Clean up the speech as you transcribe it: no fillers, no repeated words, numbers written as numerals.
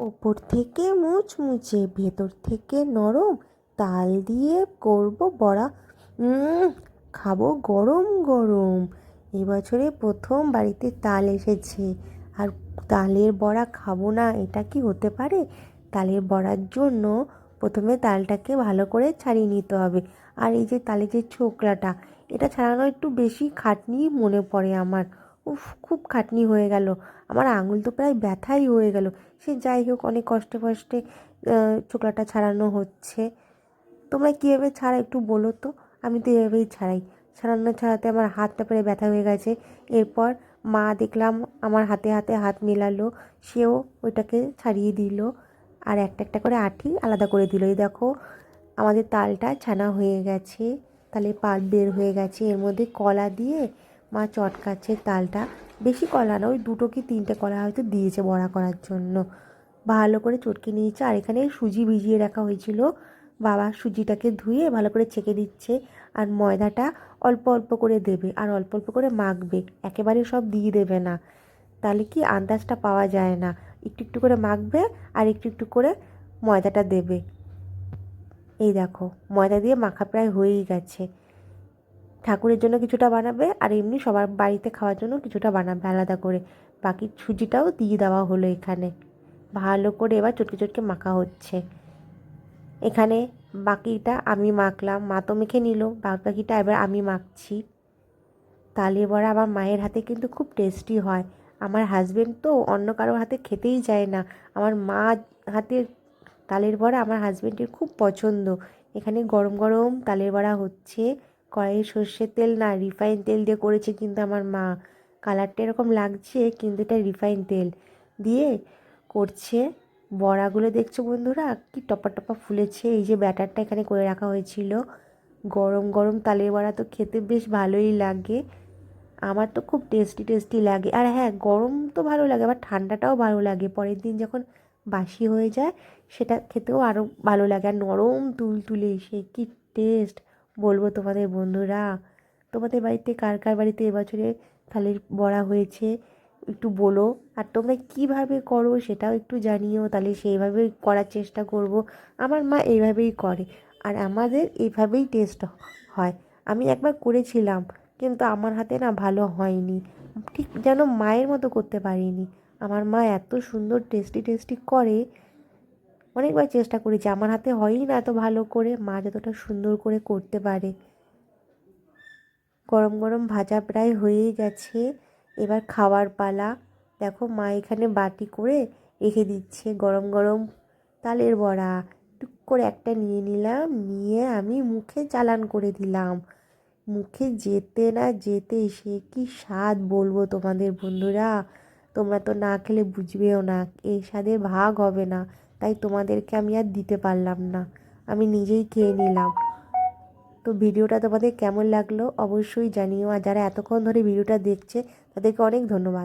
ওপর থেকে মুচমুচে ভেতর থেকে নরম তাল দিয়ে করব বড়া। খাবো গরম গরম। এবছরে প্রথম বাড়িতে তাল এসেছে, আর তালের বড়া খাবো না এটা কি হতে পারে? তালের বড়ার জন্য প্রথমে তালটাকে ভালো করে ছাড়িয়ে নিতে হবে। আর এই যে তালের যে ছোকলাটা, এটা ছাড়ানো একটু বেশি খাটনি মনে পড়ে আমার। উফ, খুব খাটনি হয়ে গেল। আমার আঙুল তো প্রায় ব্যথাই হয়ে গেল। সে যাই হোক, অনেক কষ্টে কষ্টে ছোকলাটা ছাড়ানো হচ্ছে। তোমরা কীভাবে ছাড়া একটু বলো তো। আমি তো এভাবেই ছাড়াই। ছাড়াতে আমার হাতটা প্রায় ব্যথা হয়ে গেছে। এরপর মা দেখলাম আমার হাতে হাতে হাত মেলালো, সেও ওইটাকে ছাড়িয়ে দিল, আর একটা একটা করে আঁটি আলাদা করে দিল। এই দেখো, আমাদের তালটা ছানা হয়ে গেছে, তালের পাট বের হয়ে গেছে। এর মধ্যে কলা দিয়ে মা চটকাচ্ছে তালটা। বেশি কলা না, ওই 2 কি 3টে কলা হয়তো দিয়েছে বড়া করার জন্য। ভালো করে চটকে নিয়েছে। আর এখানে সুজি ভিজিয়ে রাখা হয়েছিল, বাবা সুজিটাকে ধুয়ে ভালো করে ছেঁকে দিচ্ছে। আর ময়দাটা অল্প অল্প করে দেবে, আর অল্প অল্প করে মাখবে, একেবারে সব দিয়ে দেবে না, তাহলে কি আন্দাজটা পাওয়া যায় না। একটু একটু করে মাখবে আর একটু একটু করে ময়দাটা দেবে। এই দেখো, ময়দা দিয়ে মাখা প্রায় হয়েই গেছে। ঠাকুরের জন্য কিছুটা বানাবে, আর এমনি সবার বাড়িতে খাওয়ার জন্য কিছুটা বানাবে আলাদা করে। বাকি সুজিটাও দিয়ে দেওয়া হলো এখানে। ভালো করে এবার চটকে চটকে মাখা হচ্ছে। এখানে বাকিটা আমি মাখলাম, মা তো মেখে নিল, বাকিটা এবার আমি মাখছি। তালের বড়া আমার মায়ের হাতে কিন্তু খুব টেস্টি হয়। আমার হাজবেন্ড তো অন্য কারোর হাতে খেতেই চায় না। আমার মা হাতের তালের বড়া আমার হাজবেন্ডের খুব পছন্দ। এখানে গরম গরম তালের বড়া হচ্ছে। কড়াইয়ে সর্ষের তেল না, রিফাইন তেল দিয়ে করেছে কিন্তু আমার মা। কালারটা এরকম লাগছে, কিন্তু এটা রিফাইন তেল দিয়ে করছে। বড়াগুলো দেখছো বন্ধুরা, কি টপা টপা ফুলেছে। এই যে ব্যাটারটা এখানে করে রাখা হয়েছিল, গরম গরম তালের বড়া তো খেতে বেশ ভালোই লাগে। আমার তো খুব টেস্টি টেস্টি লাগে। আর হ্যাঁ, গরম তো ভালো লাগে, আবার ঠান্ডাটাও ভালো লাগে। পরের দিন যখন বাসি হয়ে যায় সেটা খেতেও আরও ভালো লাগে। আর নরম তুলতুলে, সে কি টেস্ট বলবো তোমাদের বন্ধুরা। তোমাদের বাড়িতে কার কার বাড়িতে এবছরে তালের বড়া হয়েছে একটু বলো। আর তোমরা কীভাবে করো সেটাও একটু জানিও, তাহলে সেইভাবেই করার চেষ্টা করব। আমার মা এইভাবেই করে, আর আমাদের এইভাবেই টেস্ট হয়। আমি একবার করেছিলাম, কিন্তু আমার হাতে না ভালো হয়নি, ঠিক যেন মায়ের মতো করতে পারিনি। আমার মা এত সুন্দর টেস্টি টেস্টি করে, অনেকবার চেষ্টা করেছি, আমার হাতে হয়ই না এত ভালো করে মা যতটা সুন্দর করে করতে পারে। গরম গরম ভাজা প্রায় হয়েই গেছে, এবার খাওয়ার পালা। দেখো, মা এখানে বাটি করে রেখে দিচ্ছে গরম গরম তালের বড়া। টুক করে একটা নিয়ে নিলাম, নিয়ে আমি মুখে চালান করে দিলাম। মুখে যেতে না যেতে সে কি স্বাদ বলবো তোমাদের বন্ধুরা। তোমরা তো না খেলে বুঝবেও না, এই স্বাদের ভাগ হবে না। তাই তোমাদেরকে আমি আর দিতে পারলাম না, আমি নিজেই খেয়ে নিলাম। তো ভিডিওটা তোমাদের কেমন লাগলো অবশ্যই জানিও, আর যারা এতক্ষণ ধরে ভিডিওটা দেখছে তাদেরকে অনেক ধন্যবাদ।